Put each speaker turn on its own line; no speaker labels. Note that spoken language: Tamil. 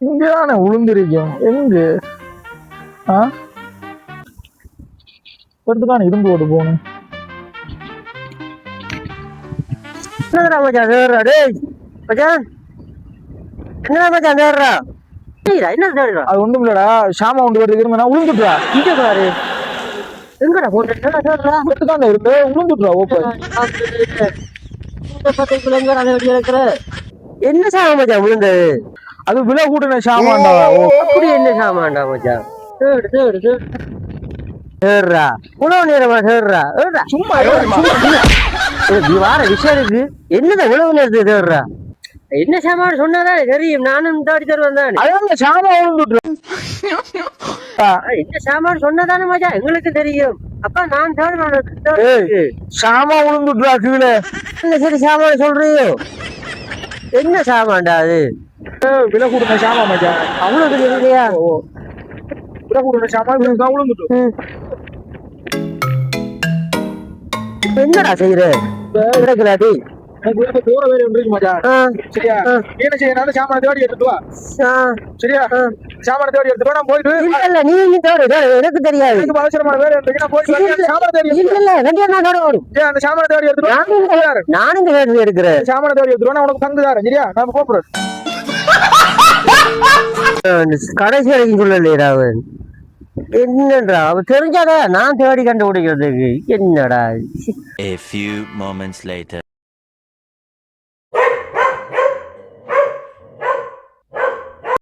இங்கதானே உளுந்திருக்கும் எங்க எடுத்துக்கான இரும்பு ஓட்டு போகணும்.
என்னடா மச்சான் தேடுறா டேய் மச்சான் என்னடா மச்சான் தேடுறா என்ன தேடுறா
அது ஒண்ணும் இல்லடா ஷாமா ஒன்று வருது இருங்க நான் உளுந்துட்டுறா
இங்க பாரு எங்கடா போட்டு என்னடா தேடுறா
எடுத்துக்கான இருந்து உளுந்துட்டுறா ஓப்பன்
இந்த பத்தைக்குள்ள எங்க அதை வெடி இருக்கிற என்ன சாமான் மச்சான் விழுந்தது
அது விலை கூட்டின ஷாமான்டா
அப்படி என்ன சாமான்டா மச்சான் தேடு தேடு தேடு தேடுறா உணவு நேரமா தேடுறா
சும்மா
வார விஷயம் இருக்கு என்னதான் உணவு நேரத்தை தேடுறா என்ன சாமான் சொன்னதான் தெரியும் நானும் தேடி தருவேன் தான்
அதான் ஷாமா உளுந்துட்டுறா
என்ன சாமான் சொன்னதானே மச்சான் எங்களுக்கு தெரியும் அப்பா நான் தேடுறேன்
ஷாமா உளுந்துட்டுறா கீழே
சரி சாமான் சொல்றியோ என்ன சாமான்டா அது
விலை கூட்டின ஷாமா மச்சான்
அவ்வளவு தெரியும் இல்லையா
விலை கூட்டின ஷாமா உளுந்துட்டு
என்னடா செய்யற கிடக்குறாடி
எனக்கு தூர வேலை ஒன்று மச்சான் சரியா என்ன செய்யணும் சாமான தேடி எடுத்துட்டு வா சரியா சாமான தேடி எடுத்துட்டு நான் போயிட்டு
இல்ல நீ தேடு எனக்கு தெரியாது
எனக்கு அவசரமான வேலை இருக்கு நான் போயிட்டு சாமான தேடி
இல்ல ரெண்டு நான் தேட வரும்
அந்த சாமான தேடி எடுத்துட்டு
நானும் இந்த வேலை எடுக்கிறேன்
சாமான தேடி எடுத்துட்டு நான் உனக்கு பங்கு தரேன் சரியா நான் கூப்பிடுறேன்
கடைசி வரைக்கும் சொல்லலையா அவன் என்னடா அவ தெரிஞ்சாதான் நான் தேடி கண்டுபிடிக்கிறதுக்கு என்னடா
A few moments later